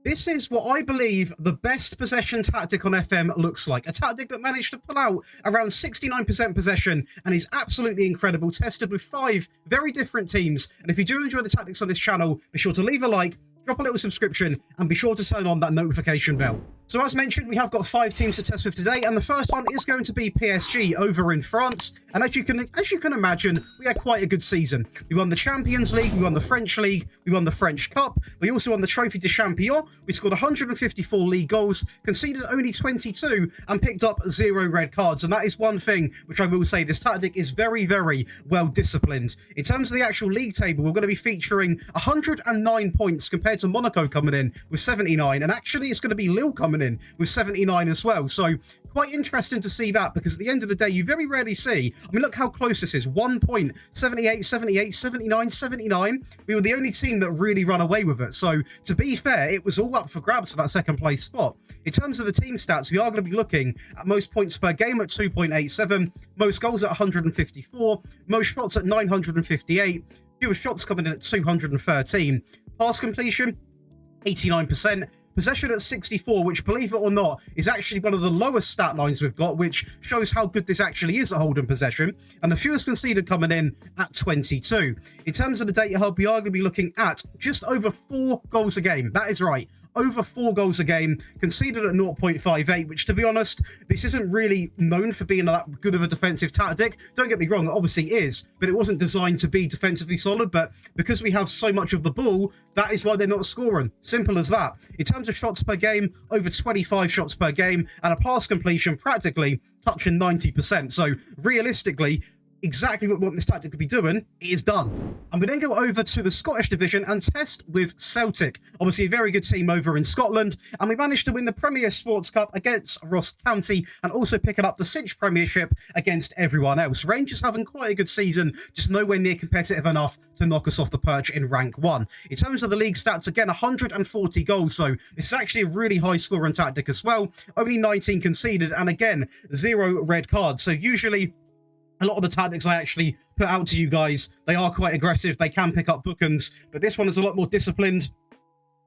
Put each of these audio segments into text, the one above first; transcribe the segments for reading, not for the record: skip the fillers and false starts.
This is what I believe the best possession tactic on FM looks like. A tactic that managed to pull out around 69% possession and is absolutely incredible, tested with 5 very different teams. And if you do enjoy the tactics on this channel, be sure to leave a like, drop a little subscription, and be sure to turn on that notification bell. So as mentioned, we have got 5 teams to test with today, and the first one is going to be PSG over in France. And as you can imagine, we had quite a good season. We won the Champions League, we won the French League, we won the French Cup, we also won the Trophy de Champion. We scored 154 league goals, conceded only 22, and picked up 0 red cards. And that is one thing which I will say, this tactic is very, very well disciplined. In terms of the actual league table, we're going to be featuring 109 points compared to Monaco coming in with 79, and actually it's going to be Lille coming in with 79 as well. So quite interesting to see that, because at the end of the day, you very rarely see, I mean, look how close this is. 1 point, 78, 78, 79, 79. We were the only team that really run away with it. So to be fair, it was all up for grabs for that second place spot. In terms of the team stats, we are going to be looking at most points per game at 2.87, most goals at 154, most shots at 958, fewest shots coming in at 213, pass completion 89%, possession at 64, which, believe it or not, is actually one of the lowest stat lines we've got, which shows how good this actually is at holding possession, and the fewest conceded coming in at 22. In terms of the data hub, we are going to be looking at just over 4 goals a game. That is right, over 4 goals a game, conceded at 0.58, which, to be honest, this isn't really known for being that good of a defensive tactic. Don't get me wrong, it obviously is, but it wasn't designed to be defensively solid. But because we have so much of the ball, that is why they're not scoring. Simple as that. In terms of shots per game, over 25 shots per game, and a pass completion practically touching 90%. So realistically, exactly what this tactic could be doing is done. And we then go over to the Scottish division and test with Celtic, obviously a very good team over in Scotland, and we managed to win the Premier Sports Cup against Ross County and also picking up the Cinch Premiership against everyone else. Rangers having quite a good season, just nowhere near competitive enough to knock us off the perch in rank 1. In terms of the league stats, again, 140 goals, so this is actually a really high scoring tactic as well. Only 19 conceded, and again, 0 red cards. So usually a lot of the tactics I actually put out to you guys, they are quite aggressive. They can pick up bookends, but this one is a lot more disciplined.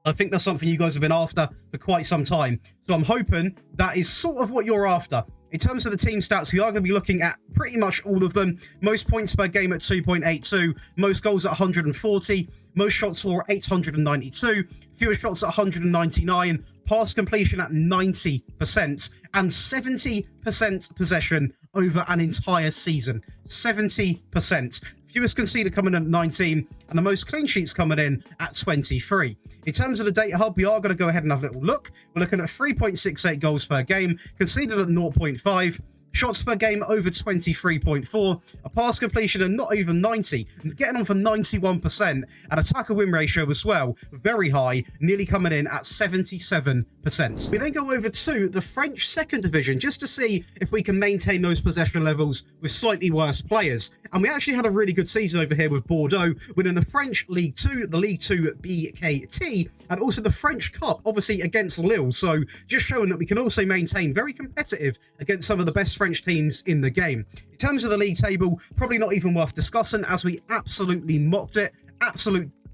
I think that's something you guys have been after for quite some time. So I'm hoping that is sort of what you're after. In terms of the team stats, we are going to be looking at pretty much all of them. Most points per game at 2.82, most goals at 140, most shots for 892, fewest shots at 199, pass completion at 90%, and 70% possession over an entire season. 70%. Fewest conceded coming in at 19, and the most clean sheets coming in at 23. In terms of the data hub, we are going to go ahead and have a little look. We're looking at 3.68 goals per game, conceded at 0.5, shots per game over 23.4, a pass completion of not even 90, getting on for 91%, and attacker win ratio as well, very high, nearly coming in at 77%. We then go over to the French second division just to see if we can maintain those possession levels with slightly worse players. And we actually had a really good season over here with Bordeaux, winning the French League 2, the League 2 BKT, and also the French Cup, obviously against Lille. So just showing that we can also maintain very competitive against some of the best French teams in the game. In terms of the league table, probably not even worth discussing, as we absolutely mocked it.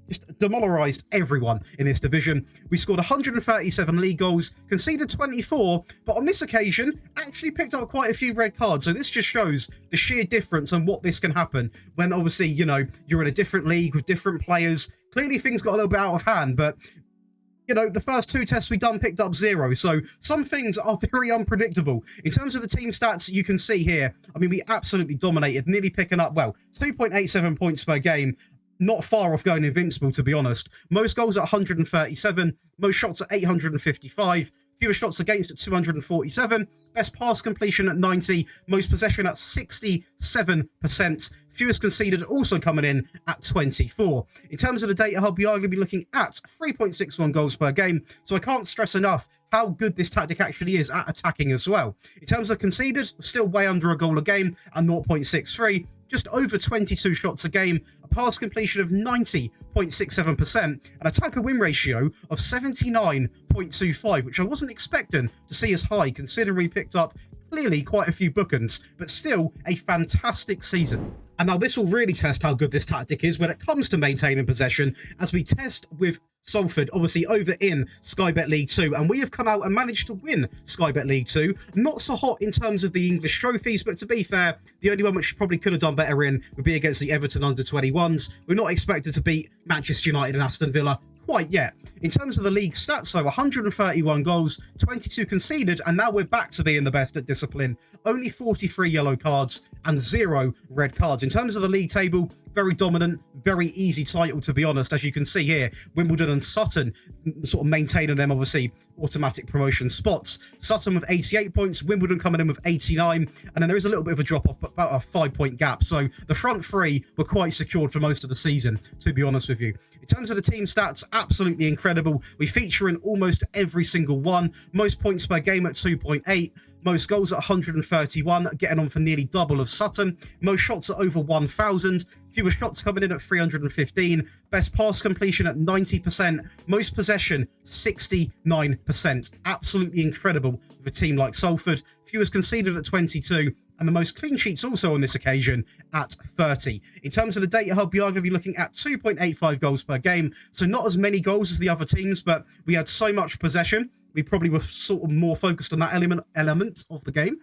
Just demoralised everyone in this division. We scored 137 league goals, conceded 24, but on this occasion, actually picked up quite a few red cards. So this just shows the sheer difference and what this can happen when, obviously, you know, you're in a different league with different players. Clearly, things got a little bit out of hand, but you know, the first 2 tests we done picked up 0. So some things are very unpredictable. In terms of the team stats, you can see here, I mean, we absolutely dominated, nearly picking up, well, 2.87 points per game. Not far off going invincible, to be honest. Most goals at 137, most shots at 855, fewest shots against at 247, best pass completion at 90, most possession at 67%, fewest conceded also coming in at 24. In terms of the data hub, we are going to be looking at 3.61 goals per game, so I can't stress enough how good this tactic actually is at attacking as well. In terms of conceded, still way under a goal a game at 0.63, just over 22 shots a game, a pass completion of 90.67%, an attacker win ratio of 79.25, which I wasn't expecting to see as high, considering we picked up clearly quite a few bookends, but still a fantastic season. And now this will really test how good this tactic is when it comes to maintaining possession, as we test with Salford, obviously over in Sky Bet League 2, and we have come out and managed to win Sky Bet League 2. Not so hot in terms of the English trophies, but to be fair, the only one which probably could have done better in would be against the Everton under-21s. We're not expected to beat Manchester United and Aston Villa quite yet. In terms of the league stats, though, 131 goals, 22 conceded, and now we're back to being the best at discipline. Only 43 yellow cards and 0 red cards. In terms of the league table, very dominant, very easy title, to be honest. As you can see here, Wimbledon and Sutton sort of maintaining them, obviously, automatic promotion spots. Sutton with 88 points, Wimbledon coming in with 89, and then there is a little bit of a drop-off, about a 5-point gap. So the front three were quite secured for most of the season, to be honest with you. In terms of the team stats, absolutely incredible. We feature in almost every single one. Most points per game at 2.8. Most goals at 131, getting on for nearly double of Sutton. Most shots at over 1,000. Fewer shots coming in at 315. Best pass completion at 90%. Most possession, 69%. Absolutely incredible with a team like Salford. Fewest conceded at 22. And the most clean sheets also on this occasion at 30. In terms of the data hub, we are going to be looking at 2.85 goals per game. So not as many goals as the other teams, but we had so much possession. We probably were sort of more focused on that element of the game.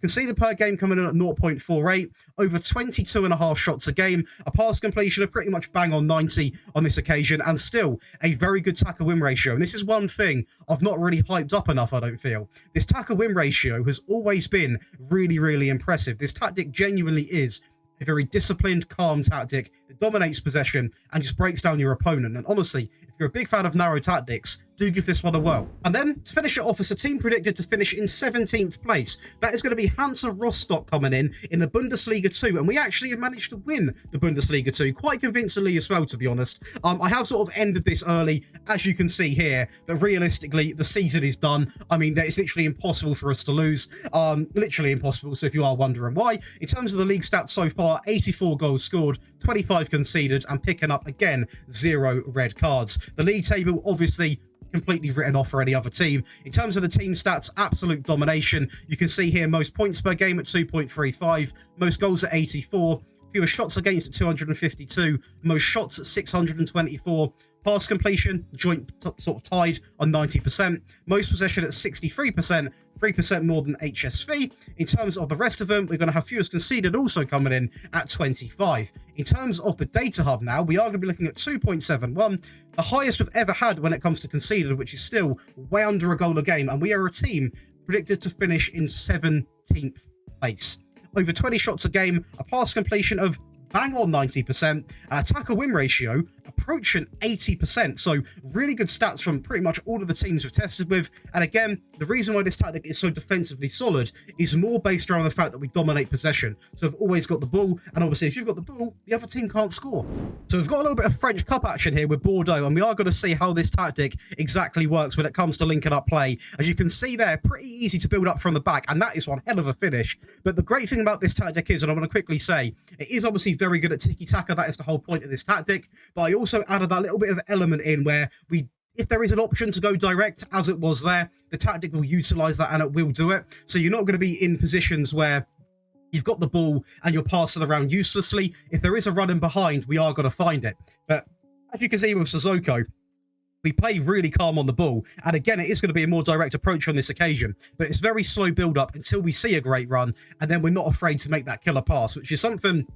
Conceded per game coming in at 0.48, over 22.5 shots a game, a pass completion of pretty much bang on 90 on this occasion, and still a very good tackle win ratio. And this is one thing I've not really hyped up enough, I don't feel. This tackle win ratio has always been really, really impressive. This tactic genuinely is a very disciplined, calm tactic that dominates possession and just breaks down your opponent. And honestly, if you're a big fan of narrow tactics, do give this one a whirl. And then, to finish it off, it's a team predicted to finish in 17th place. That is going to be Hansa Rostock coming in the Bundesliga 2. And we actually have managed to win the Bundesliga 2 quite convincingly as well, to be honest. I have sort of ended this early, as you can see here. But realistically, the season is done. I mean, it's literally impossible for us to lose. Literally impossible, so if you are wondering why. In terms of the league stats so far, 84 goals scored, 25 conceded, and picking up, again, 0 red cards. The league table, obviously, completely written off for any other team. In terms of the team stats, absolute domination. You can see here most points per game at 2.35, most goals at 84, fewer shots against at 252, most shots at 624, pass completion, joint sort of tied on 90%, most possession at 63%, 3% more than HSV. In terms of the rest of them, we're going to have fewest conceded also coming in at 25. In terms of the data hub now, we are going to be looking at 2.71, the highest we've ever had when it comes to conceded, which is still way under a goal a game, and we are a team predicted to finish in 17th place. Over 20 shots a game, a pass completion of bang on 90%, and a tackle win ratio approaching 80%. So really good stats from pretty much all of the teams we've tested with. And again, the reason why this tactic is so defensively solid is more based around the fact that we dominate possession. So we've always got the ball, and obviously if you've got the ball, the other team can't score. So we've got a little bit of French Cup action here with Bordeaux, and we are going to see how this tactic exactly works when it comes to linking up play. As you can see there, pretty easy to build up from the back, and that is one hell of a finish. But the great thing about this tactic is, and I want to quickly say, it is obviously very good at Tiki Taka. That is the whole point of this tactic. But I also added that little bit of element in where if there is an option to go direct, as it was there, the tactic will utilize that and it will do it. So you're not going to be in positions where you've got the ball and you're passing around uselessly. If there is a running behind, we are going to find it. But as you can see with Sissoko, we play really calm on the ball. And again, it is going to be a more direct approach on this occasion. But it's very slow build-up until we see a great run. And then we're not afraid to make that killer pass, which is something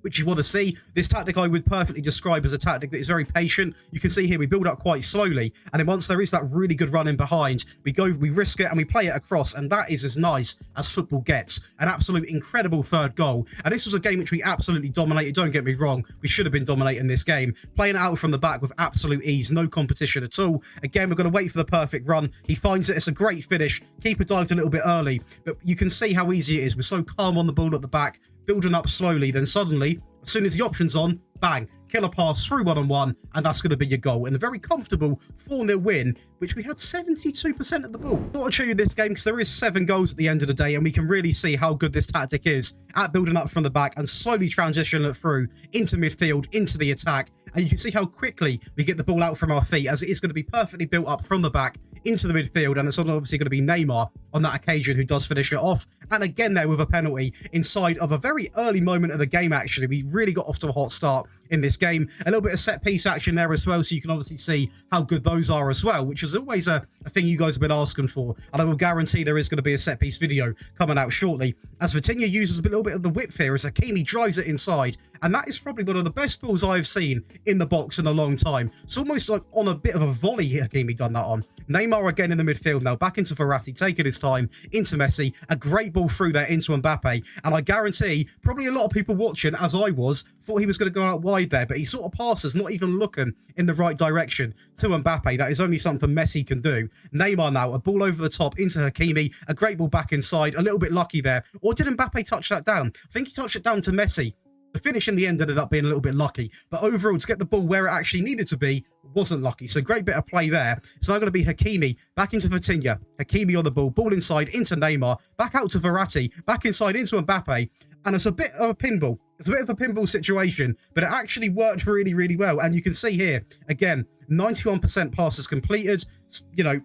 which you want to see. This tactic I would perfectly describe as a tactic that is very patient. You can see here we build up quite slowly, and then once there is that really good run in behind, we risk it and we play it across, and that is as nice as football gets. An absolute incredible third goal, and this was a game which we absolutely dominated. Don't get me wrong, we should have been dominating this game, playing it out from the back with absolute ease, no competition at all. Again, we're going to wait for the perfect run. He finds it. It's a great finish. Keeper dived a little bit early, but you can see how easy it is. We're so calm on the ball at the back, building up slowly, then suddenly, as soon as the option's on, bang, killer pass through one-on-one, and that's going to be your goal. And a very comfortable 4-0 win, which we had 72% of the ball. I thought I'd show you this game because there is 7 goals at the end of the day, and we can really see how good this tactic is at building up from the back and slowly transitioning it through into midfield, into the attack. And you can see how quickly we get the ball out from our feet, as it is going to be perfectly built up from the back into the midfield, and it's obviously going to be Neymar on that occasion who does finish it off. And again there with a penalty inside of a very early moment of the game, actually. We really got off to a hot start in this game. A little bit of set-piece action there as well, so you can obviously see how good those are as well, which is always a thing you guys have been asking for. And I will guarantee there is going to be a set-piece video coming out shortly, as Vitinha uses a little bit of the whip here as Hakimi drives it inside. And that is probably one of the best balls I've seen in the box in a long time. It's almost like on a bit of a volley Hakimi done that on. Neymar again in the midfield now, back into Verratti, taking his time, into Messi. A great ball through there into Mbappe. And I guarantee, probably a lot of people watching, as I was, thought he was going to go out wide there, but he sort of passes, not even looking in the right direction to Mbappe. That is only something Messi can do. Neymar now, a ball over the top into Hakimi. A great ball back inside, a little bit lucky there. Or did Mbappe touch that down? I think he touched it down to Messi. The finish in the end ended up being a little bit lucky, but overall to get the ball where it actually needed to be wasn't lucky. So great bit of play there. It's now going to be Hakimi back into Vitinha. Hakimi on the ball inside into Neymar, back out to Verratti, back inside into Mbappe, and it's a bit of a pinball. It's a bit of a pinball situation, but it actually worked really, really well. And you can see here, again, 91% passes completed. You know,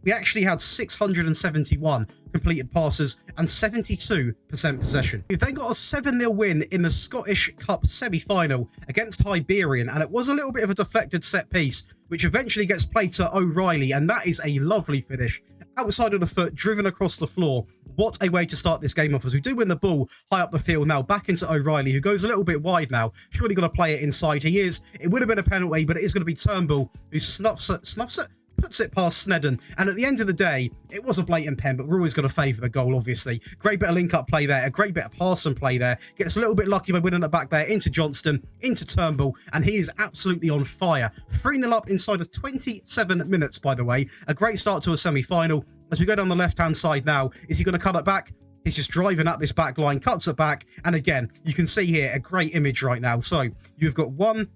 we actually had 671 completed passes and 72% possession. We then got a 7-0 win in the Scottish Cup semi-final against Hibernian, and it was a little bit of a deflected set piece, which eventually gets played to O'Reilly, and that is a lovely finish. Outside of the foot, driven across the floor. What a way to start this game off, as we do win the ball high up the field now, back into O'Reilly, who goes a little bit wide now. Surely going to play it inside. He is. It would have been a penalty, but it is going to be Turnbull who snuffs it, puts it past Snedden, and at the end of the day, it was a blatant pen, but we're always going to favour the goal, obviously. Great bit of link-up play there, a great bit of pass and play there. Gets a little bit lucky by winning it back there into Johnston, into Turnbull, and he is absolutely on fire. 3-0 up inside of 27 minutes, by the way. A great start to a semi-final. As we go down the left-hand side now, is he going to cut it back? He's just driving at this back line, cuts it back, and again, you can see here a great image right now. So, you've got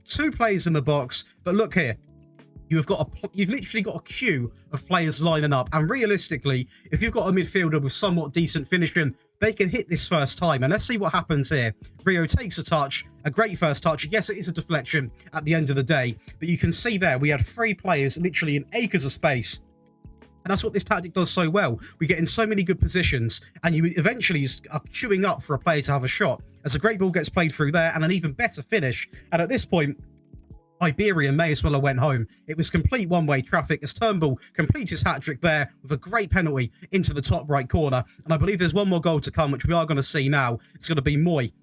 2 players in the box, but look here. You've literally got a queue of players lining up, and realistically, if you've got a midfielder with somewhat decent finishing, they can hit this first time. And let's see what happens here. Rio takes a touch, a great first touch. Yes, it is a deflection at the end of the day, but you can see there we had 3 players literally in acres of space. And that's what this tactic does so well. We get in so many good positions, and you eventually are queuing up for a player to have a shot, as a great ball gets played through there, and an even better finish. And at this point, Hibernian may as well have went home. It was complete one-way traffic as Turnbull completes his hat-trick there with a great penalty into the top right corner. And I believe there's one more goal to come, which we are going to see now. It's going to be Moy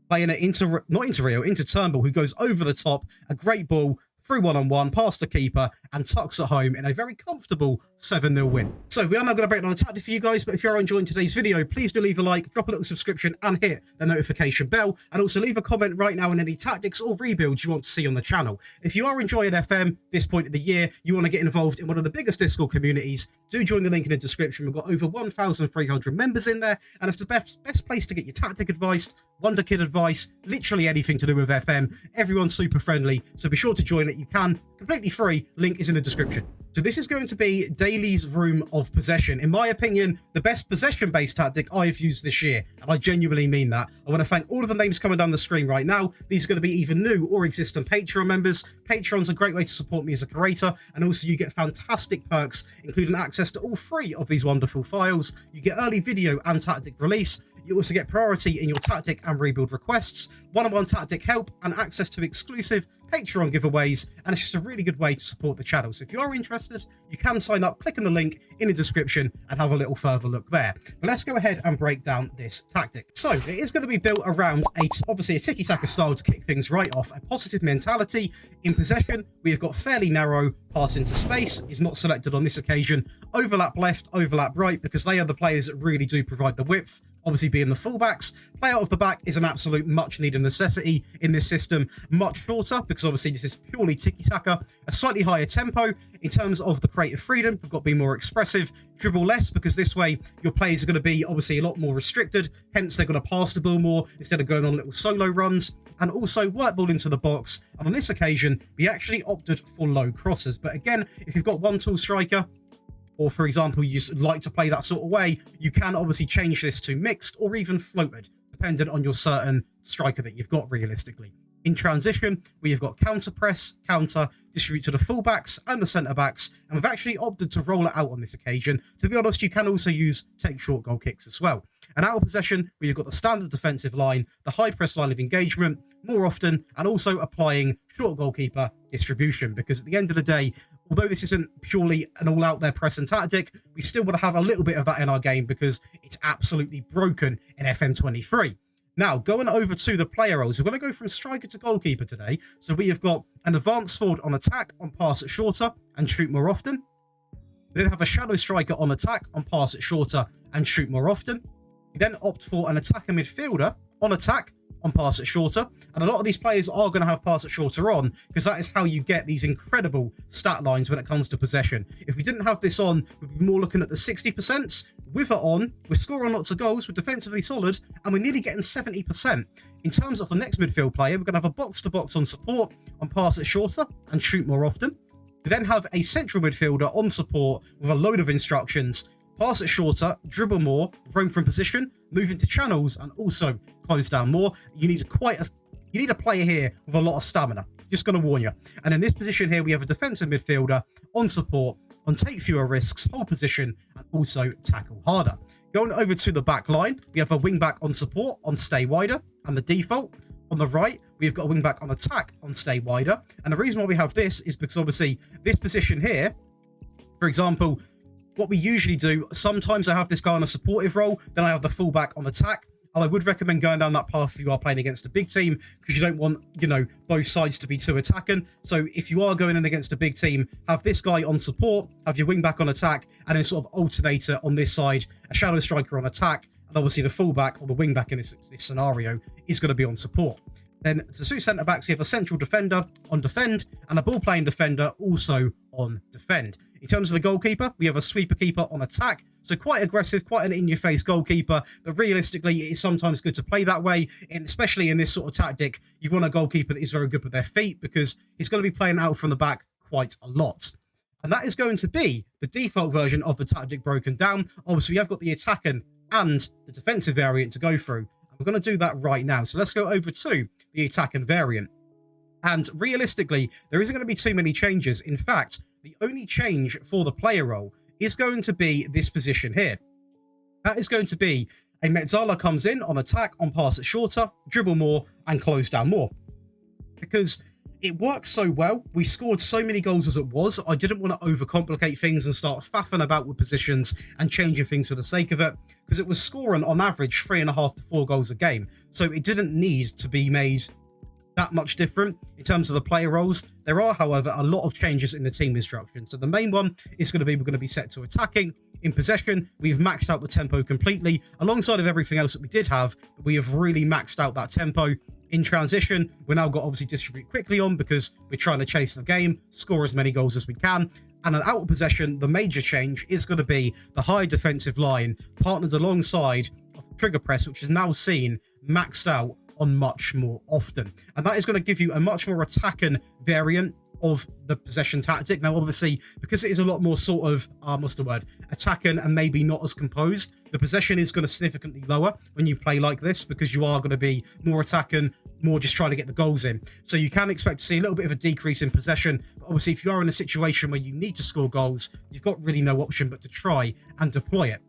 playing it into, not into Rio, into Turnbull, who goes over the top. A great ball through one-on-one, past the keeper, and tucks it home in a very comfortable 7-0 win. So we are now going to break down the tactic for you guys, but if you are enjoying today's video, please do leave a like, drop a little subscription, and hit the notification bell. And also leave a comment right now on any tactics or rebuilds you want to see on the channel. If you are enjoying FM this point of the year, you want to get involved in one of the biggest Discord communities, do join the link in the description. We've got over 1,300 members in there, and it's the best place to get your tactic advice, Wonder Kid advice, literally anything to do with FM. Everyone's super friendly, so be sure to join it. You can, completely free, link is in the description. So this is going to be Daly's Room of Possession. In my opinion, the best possession-based tactic I've used this year, and I genuinely mean that. I want to thank all of the names coming down the screen right now. These are going to be either new or existing Patreon members. Patreon's a great way to support me as a creator, and also you get fantastic perks, including access to all 3 of these wonderful files. You get early video and tactic release. You also get priority in your tactic and rebuild requests, one-on-one tactic help, and access to exclusive Patreon giveaways, and it's just a really good way to support the channel. So if you are interested, you can sign up, click on the link in the description, and have a little further look there. But let's go ahead and break down this tactic. So it is going to be built around obviously a Tiki Taka style to kick things right off, a positive mentality. In possession, we have got fairly narrow pass into space, is not selected on this occasion, overlap left, overlap right, because they are the players that really do provide the width. Obviously being the fullbacks. Play out of the back is an absolute much needed necessity in this system. Much shorter, because obviously this is purely Tiki Taka. A slightly higher tempo in terms of the creative freedom. We've got to be more expressive. Dribble less, because this way your players are going to be obviously a lot more restricted. Hence they're going to pass the ball more instead of going on little solo runs. And also work ball into the box. And on this occasion, we actually opted for low crosses. But again, if you've got one tall striker, or for example, you like to play that sort of way, you can obviously change this to mixed or even floated, depending on your certain striker that you've got realistically. In transition, we have got counter press, counter, distribute to the fullbacks and the centre-backs, and we've actually opted to roll it out on this occasion. To be honest, you can also use take short goal kicks as well. And out of possession, we've got the standard defensive line, the high press line of engagement, more often, and also applying short goalkeeper distribution, because at the end of the day, although this isn't purely an all-out there press and tactic, we still want to have a little bit of that in our game because it's absolutely broken in FM23. Now, going over to the player roles, we're going to go from striker to goalkeeper today. So we have got an advanced forward on attack, on pass it shorter, and shoot more often. We then have a shadow striker on attack, on pass it shorter, and shoot more often. We then opt for an attacker midfielder on attack, on pass it shorter, and a lot of these players are going to have pass it shorter on because that is how you get these incredible stat lines when it comes to possession. If we didn't have this on, we'd be more looking at the 60%. With it on, we're scoring lots of goals, we're defensively solid, and we're nearly getting 70%. In terms of the next midfield player, we're going to have a box-to-box on support, on pass it shorter, and shoot more often. We then have a central midfielder on support with a load of instructions: pass it shorter, dribble more, roam from position, move into channels, and also close down more. You need a player here with a lot of stamina. Just going to warn you. And in this position here, we have a defensive midfielder on support, on take fewer risks, hold position, and also tackle harder. Going over to the back line, we have a wing back on support, on stay wider, and the default. On the right, we've got a wing back on attack, on stay wider. And the reason why we have this is because obviously this position here, for example, what we usually do, sometimes I have this guy on a supportive role, then I have the fullback on attack. And I would recommend going down that path if you are playing against a big team, because you don't want, both sides to be too attacking. So if you are going in against a big team, have this guy on support, have your wing back on attack, and then sort of alternator on this side, a shadow striker on attack, and obviously the fullback or the wing back in this scenario is going to be on support. Then to suit centre backs, you have a central defender on defend and a ball playing defender also on defend. In terms of the goalkeeper, we have a sweeper keeper on attack. So quite aggressive, quite an in-your-face goalkeeper. But realistically, it is sometimes good to play that way. And especially in this sort of tactic, you want a goalkeeper that is very good with their feet because he's going to be playing out from the back quite a lot. And that is going to be the default version of the tactic broken down. Obviously, we have got the attacking and the defensive variant to go through. And we're going to do that right now. So let's go over to the attacking variant. And realistically, there isn't going to be too many changes. In fact, the only change for the player role is going to be this position here. That is going to be a Metzala comes in on attack, on pass it shorter, dribble more, and close down more. Because it works so well, we scored so many goals as it was, I didn't want to overcomplicate things and start faffing about with positions and changing things for the sake of it, because it was scoring on average 3.5 to 4 goals a game. So it didn't need to be made that much different in terms of the player roles. There are, however, a lot of changes in the team instruction. So the main one is we're going to be set to attacking. In possession, we've maxed out the tempo completely. Alongside of everything else that we did have, we have really maxed out that tempo. In transition, we're now got obviously distribute quickly on because we're trying to chase the game, score as many goals as we can. And an out of possession, the major change is going to be the high defensive line partnered alongside of the trigger press, which is now seen maxed out on much more often. And that is going to give you a much more attacking variant of the possession tactic. Now, obviously, because it is a lot more sort of, attacking and maybe not as composed, the possession is going to significantly lower when you play like this because you are going to be more attacking, more just trying to get the goals in. So you can expect to see a little bit of a decrease in possession. But obviously, if you are in a situation where you need to score goals, you've got really no option but to try and deploy it.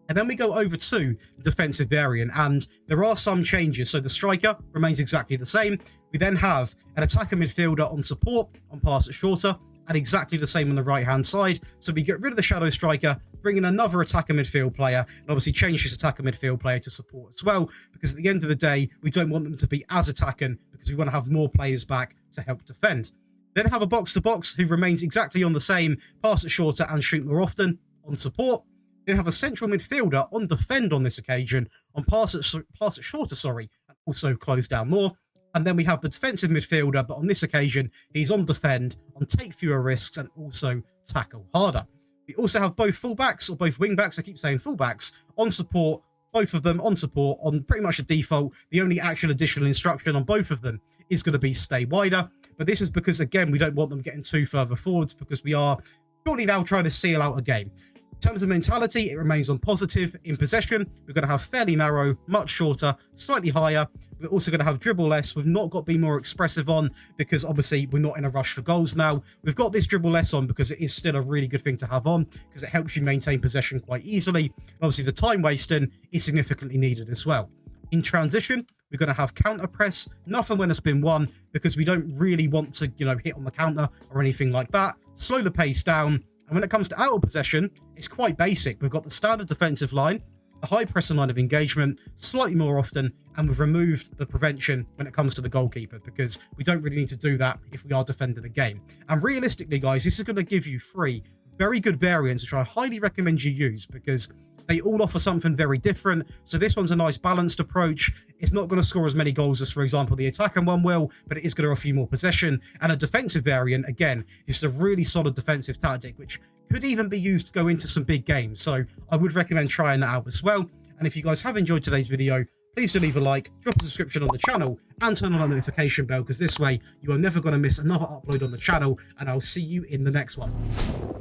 And then we go over to the defensive variant, and there are some changes. So the striker remains exactly the same. We then have an attacker midfielder on support, on pass it shorter, and exactly the same on the right-hand side. So we get rid of the shadow striker, bring in another attacker midfield player, and obviously change this attacker midfield player to support as well, because at the end of the day, we don't want them to be as attacking because we want to have more players back to help defend. Then have a box-to-box who remains exactly on the same, pass it shorter and shoot more often, on support. Then have a central midfielder on defend on this occasion, on pass it shorter, and also close down more. And then we have the defensive midfielder, but on this occasion, he's on defend, on take fewer risks, and also tackle harder. We also have both fullbacks, or both wingbacks, I keep saying fullbacks, on support, both of them on support, on pretty much a default. The only actual additional instruction on both of them is going to be stay wider. But this is because, again, we don't want them getting too further forwards because we are purely now trying to seal out a game. In terms of mentality, it remains on positive. In possession, we're going to have fairly narrow, much shorter, slightly higher. We're also going to have dribble less. We've not got to be more expressive on because obviously we're not in a rush for goals now. We've got this dribble less on because it is still a really good thing to have on because it helps you maintain possession quite easily. Obviously, the time wasting is significantly needed as well. In transition, we're going to have counter press, nothing when it's been won because we don't really want to, hit on the counter or anything like that. Slow the pace down. And when it comes to out of possession, it's quite basic. We've got the standard defensive line, a high pressing line of engagement, slightly more often, and we've removed the prevention when it comes to the goalkeeper because we don't really need to do that if we are defending a game. And realistically, guys, this is going to give you 3 very good variants, which I highly recommend you use because they all offer something very different. So this one's a nice balanced approach. It's not going to score as many goals as, for example, the attacking one will, but it is going to offer you more possession. And a defensive variant, again, is a really solid defensive tactic, which could even be used to go into some big games. So I would recommend trying that out as well. And if you guys have enjoyed today's video, please do leave a like, drop a subscription on the channel, and turn on the notification bell, because this way you are never going to miss another upload on the channel, and I'll see you in the next one.